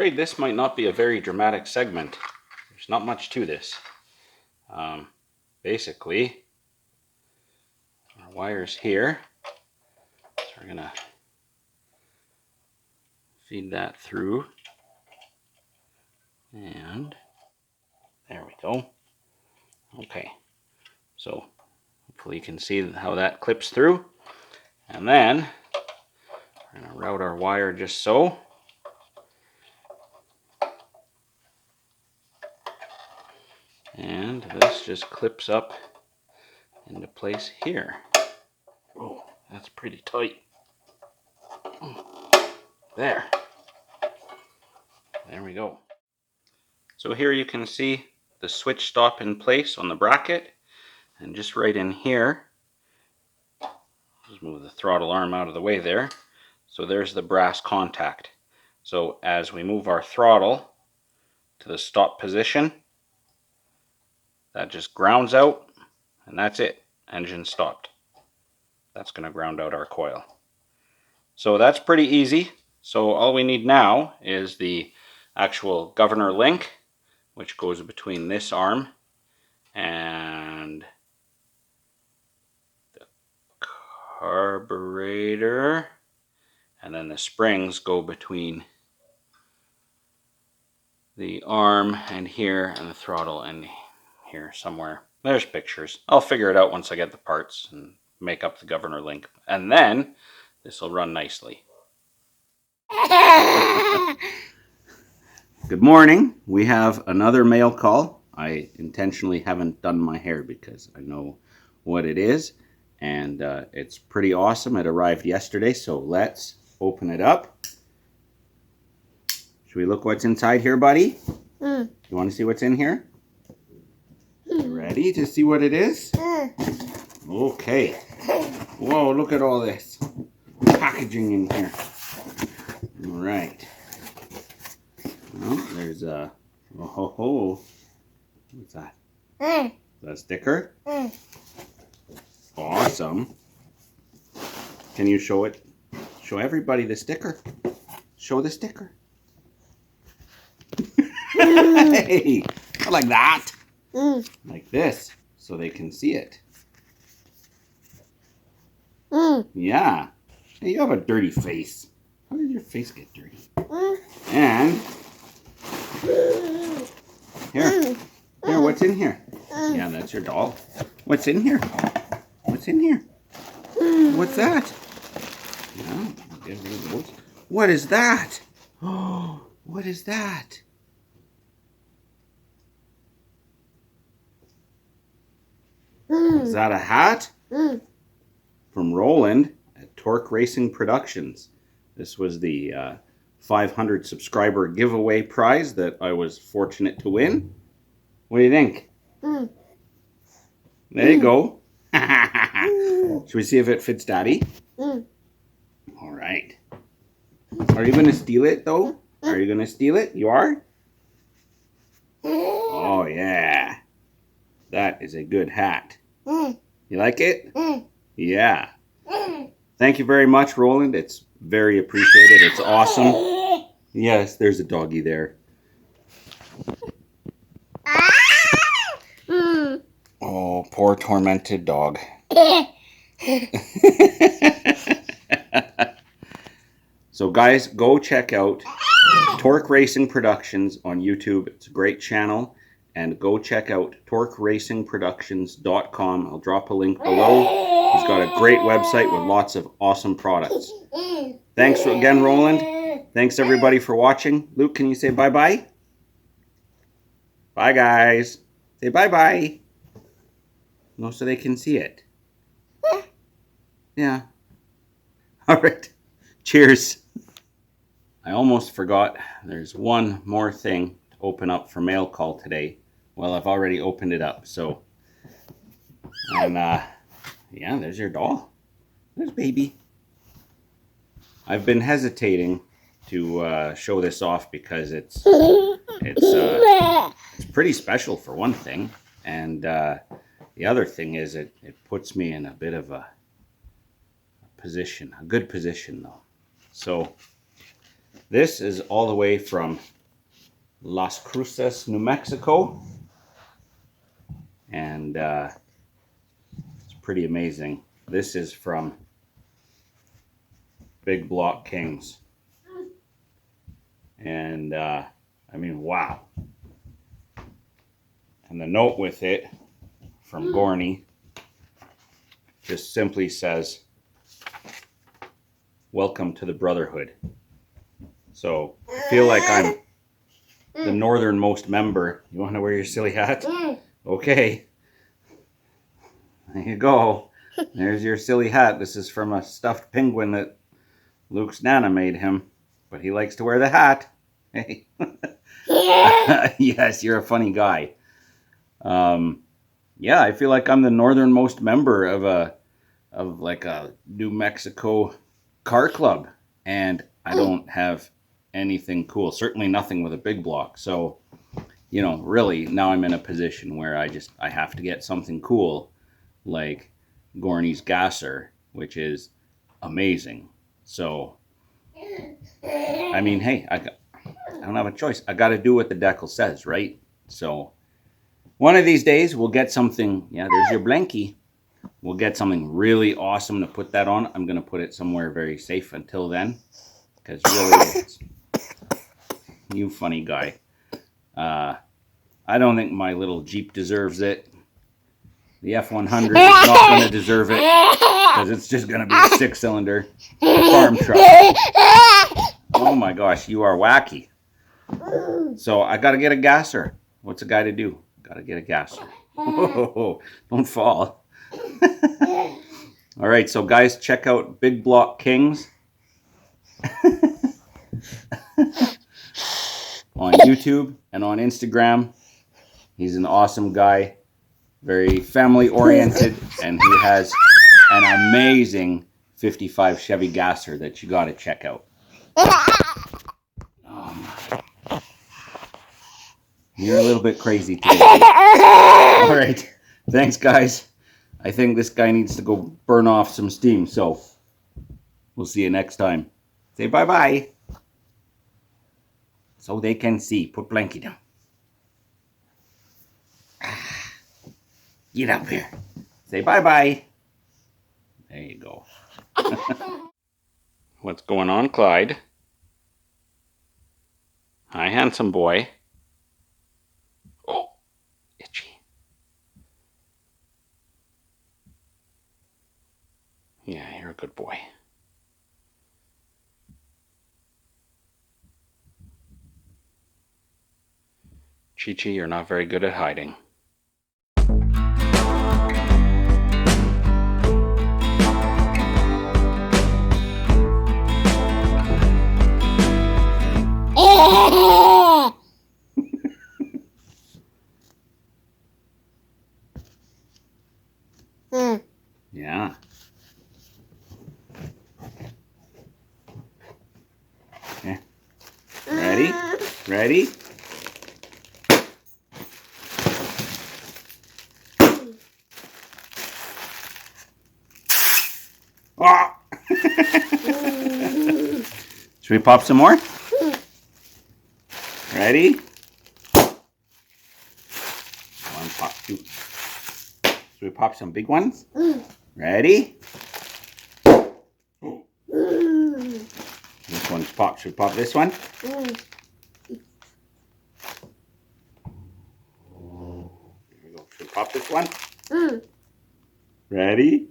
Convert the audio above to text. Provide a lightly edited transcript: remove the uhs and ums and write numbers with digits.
afraid this might not be a very dramatic segment. There's not much to this. Basically, our wire's here. So we're going to feed that through. And there we go. Okay, so hopefully you can see how that clips through. And then we're going to route our wire just so. And this just clips up into place here. Oh, that's pretty tight. There. There we go. So here you can see the switch stop in place on the bracket. And just right in here, just move the throttle arm out of the way there. So there's the brass contact. So as we move our throttle to the stop position, that just grounds out, and that's it. Engine stopped. That's going to ground out our coil. So that's pretty easy. So all we need now is the actual governor link, which goes between this arm and the carburetor, and then the springs go between the arm and here, and the throttle and here somewhere. There's pictures. I'll figure it out once I get the parts and make up the governor link, and then this will run nicely. Good morning. We have another mail call. I intentionally haven't done my hair because I know what it is, and it's pretty awesome. It arrived yesterday, so let's open it up. Should we look what's inside here, buddy? You want to see what's in here? Ready to see what it is? Okay. Whoa, look at all this packaging in here. All right. Well, there's a... Oh, ho, ho. What's that? Is that a sticker? Awesome. Can you show it? Show everybody the sticker. Show the sticker. Hey, like that. Like this, so they can see it. Yeah. Hey, you have a dirty face. How did your face get dirty? And here, what's in here? Yeah, that's your doll. What's in here? What's in here? What's that? Yeah, get rid of those. What is that? Oh, what is that? Is that a hat? From Roland at Torque Racing Productions. This was the 500 subscriber giveaway prize that I was fortunate to win. What do you think? There you go. Should we see if it fits Daddy? All right. Are you going to steal it though? Are you going to steal it? You are? Oh yeah. That is a good hat. You like it? Yeah. Thank you very much, Roland. It's very appreciated. It's awesome. Yes, there's a doggy there. Oh, poor tormented dog. So guys, go check out Torque Racing Productions on YouTube. It's a great channel. And go check out torqueracingproductions.com. I'll drop a link below. He's got a great website with lots of awesome products. Thanks again, Roland. Thanks everybody for watching. Luke, can you say bye-bye? Bye, guys. Say bye-bye. No, so they can see it. Yeah. All right. Cheers. I almost forgot. There's one more thing to open up for mail call today. Well, I've already opened it up, so. And, yeah, there's your doll. There's baby. I've been hesitating to show this off because it's pretty special for one thing. And the other thing is it puts me in a bit of a position, a good position though. So this is all the way from Las Cruces, New Mexico. And it's pretty amazing. This is from Big Block Kings. And I mean, wow. And the note with it from Goldie just simply says, "Welcome to the Brotherhood." So I feel like I'm the northernmost member. You want to wear your silly hat? Okay. There you go. There's your silly hat. This is from a stuffed penguin that Luke's Nana made him. But he likes to wear the hat. Hey. Yes, you're a funny guy. Yeah, I feel like I'm the northernmost member of like a New Mexico car club. And I don't have anything cool. Certainly nothing with a big block. So, you know, really, now I'm in a position where I have to get something cool like Goldie's gasser, which is amazing. So, I mean, hey, I don't have a choice. I got to do what the decal says, right? So, one of these days, we'll get something. Yeah, there's your blankie. We'll get something really awesome to put that on. I'm going to put it somewhere very safe until then. Because really, you funny guy. I don't think my little Jeep deserves it. The F-100 is not going to deserve it. Because it's just going to be a 6-cylinder farm truck. Oh my gosh, you are wacky. So I got to get a gasser. What's a guy to do? Got to get a gasser. Oh, don't fall. All right, so guys, check out Big Block Kings on YouTube and on Instagram. He's an awesome guy, very family oriented, and he has an amazing 55 Chevy gasser that you got to check out. You're a little bit crazy today. All right, thanks guys. I think this guy needs to go burn off some steam, so we'll see you next time. Say bye-bye. So they can see. Put blankie down. Get up here. Say bye-bye. There you go. What's going on, Clyde? Hi, handsome boy. Oh, itchy. Yeah, you're a good boy. Chi-Chi, you're not very good at hiding. Yeah. Okay. Ready? Ready? Oh! Should we pop some more? Ready? One pop, two. Should we pop some big ones? Ready? This one's popped. Should we pop this one? Here we go. Should we pop this one? Ready?